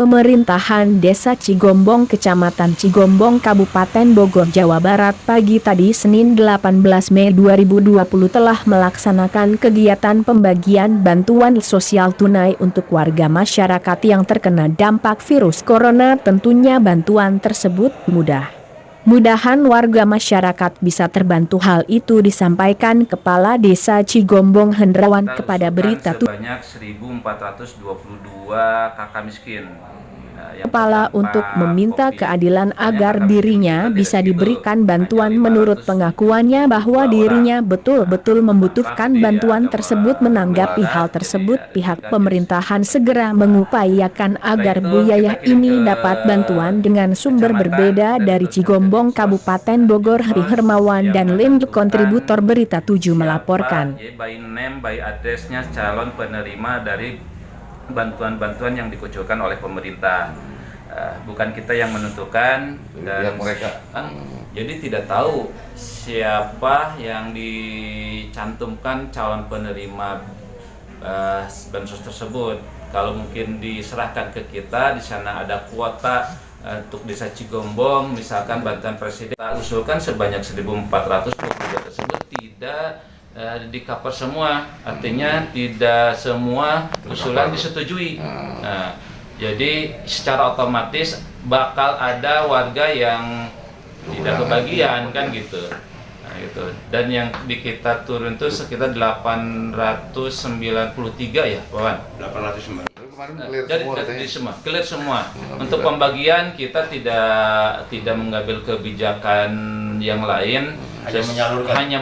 Pemerintahan Desa Cigombong Kecamatan Cigombong Kabupaten Bogor Jawa Barat pagi tadi Senin 18 Mei 2020 telah melaksanakan kegiatan pembagian bantuan sosial tunai untuk warga masyarakat yang terkena dampak virus corona. Tentunya bantuan tersebut mudahan warga masyarakat bisa terbantu. Hal itu disampaikan Kepala Desa Cigombong Hendrawan kepada Berita sebanyak 1.422 kakak miskin. Kepala untuk meminta keadilan agar dirinya bisa diberikan bantuan. Menurut pengakuannya bahwa dirinya betul-betul membutuhkan bantuan tersebut. Menanggapi hal tersebut, pihak pemerintahan segera mengupayakan agar Bu Yayah ini dapat bantuan dengan sumber berbeda dari Cigombong Kabupaten Bogor. Hari Hermawan dan Lind, kontributor Berita 7 melaporkan. By name, by address-nya calon penerima dari bantuan-bantuan yang dikucurkan oleh pemerintah. Bukan kita yang menentukan dan mereka jadi tidak tahu siapa yang dicantumkan calon penerima bansos tersebut. Kalau mungkin diserahkan ke kita, di sana ada kuota untuk Desa Cigombong, misalkan bantuan presiden kita usulkan sebanyak 1.423 tersebut tidak di cover semua, artinya tidak semua usulan disetujui. Nah, jadi secara otomatis bakal ada warga yang tidak kebagian kan gitu. Nah, gitu. Dan yang di kita turun itu sekitar 893 ya, Wawan. 890. Jadi clear semua. Untuk pembagian kita tidak mengambil kebijakan yang lain, hanya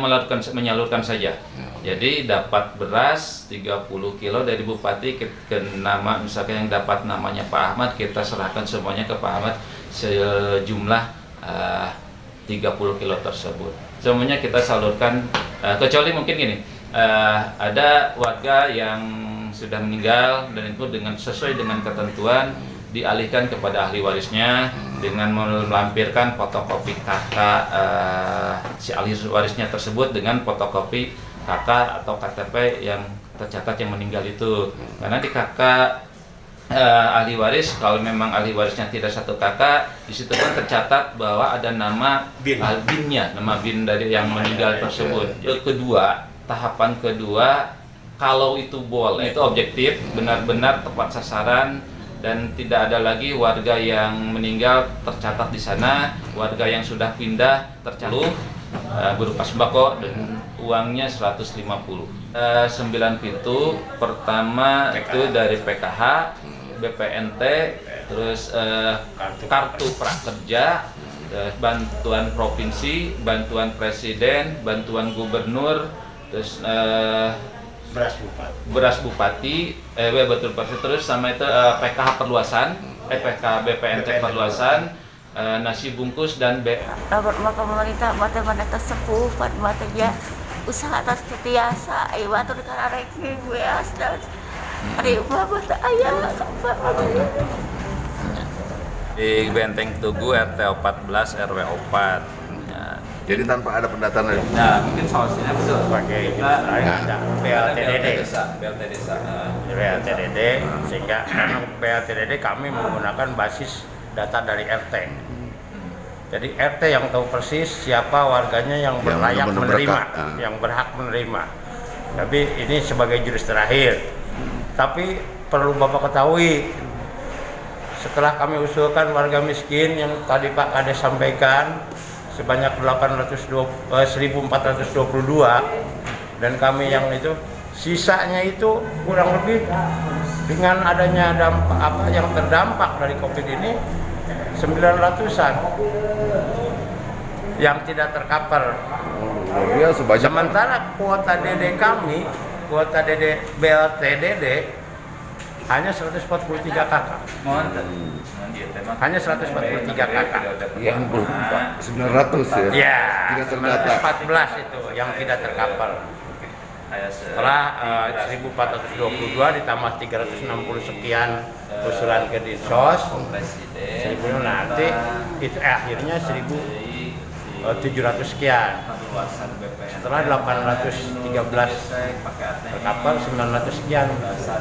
menyalurkan saja. Jadi dapat beras 30 kilo dari Bupati ke nama, misalkan yang dapat namanya Pak Ahmad, kita serahkan semuanya ke Pak Ahmad sejumlah 30 kilo tersebut. Semuanya kita salurkan, kecuali mungkin gini, ada warga yang sudah meninggal dan itu sesuai dengan ketentuan dialihkan kepada ahli warisnya dengan melampirkan fotokopi kakak si ahli warisnya tersebut dengan fotokopi kakak atau KTP yang tercatat yang meninggal itu. Karena di kakak ahli waris, kalau memang ahli warisnya tidak satu kakak, di situ kan tercatat bahwa ada nama binnya, nama bin dari yang meninggal tersebut. Tahapan kedua, kalau itu boleh, itu objektif, benar-benar tepat sasaran dan tidak ada lagi warga yang meninggal tercatat di sana, warga yang sudah pindah tercatat berupa sembako dan uangnya 150. 9 pintu, pertama itu dari PKH, BPNT, terus kartu prakerja, bantuan provinsi, bantuan presiden, bantuan gubernur, terus beras bupati, betul pasti, terus sama itu PKH perluasan, PK BPNT perluasan, nasi bungkus dan pemerintah mata tersebut mata ya usaha atas tiasa batu di kararek beas dan hari mata ayah di Benteng Tugu RT 14 RW 4. Jadi tanpa ada pendataan lagi. Nah, mungkin solusinya betul. Sebagai ada BLTDD. BLTDD, sehingga BLTDD kami menggunakan basis data dari RT. Jadi RT yang tahu persis siapa warganya yang berlayak menerima, yang berhak menerima. Tapi ini sebagai jurus terakhir. Tapi perlu Bapak ketahui, setelah kami usulkan warga miskin yang tadi Pak Kades sampaikan sebanyak 1.422 dan kami yang itu sisanya itu kurang lebih dengan adanya dampak apa yang terdampak dari COVID ini 900-an yang tidak tercover. Sementara kuota DD kami, kuota DD BLTDD hanya 143 kakak. Hanya 143 kakak. Yang belum 900 ya. Ya, tidak terdata. 14 itu yang tidak tercover. Setelah 1.422 ditambah 360 sekian usulan ke Dinsos, 1000 nanti itu akhirnya 1.000 700 sekian. Setelah 813 per kapal 900 sekian.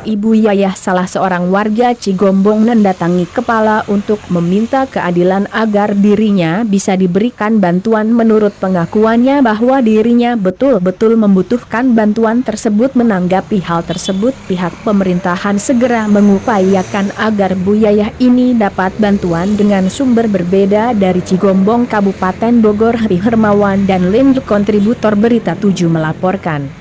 Ibu Yayah, salah seorang warga Cigombong, mendatangi kepala untuk meminta keadilan agar dirinya bisa diberikan bantuan. Menurut pengakuannya bahwa dirinya betul-betul membutuhkan bantuan tersebut. Menanggapi hal tersebut, pihak pemerintahan segera mengupayakan agar Bu Yayah ini dapat bantuan dengan sumber berbeda dari Cigombong, Kabupaten Bogor. Hari Hermawan dan Lin, kontributor Berita 7 melaporkan.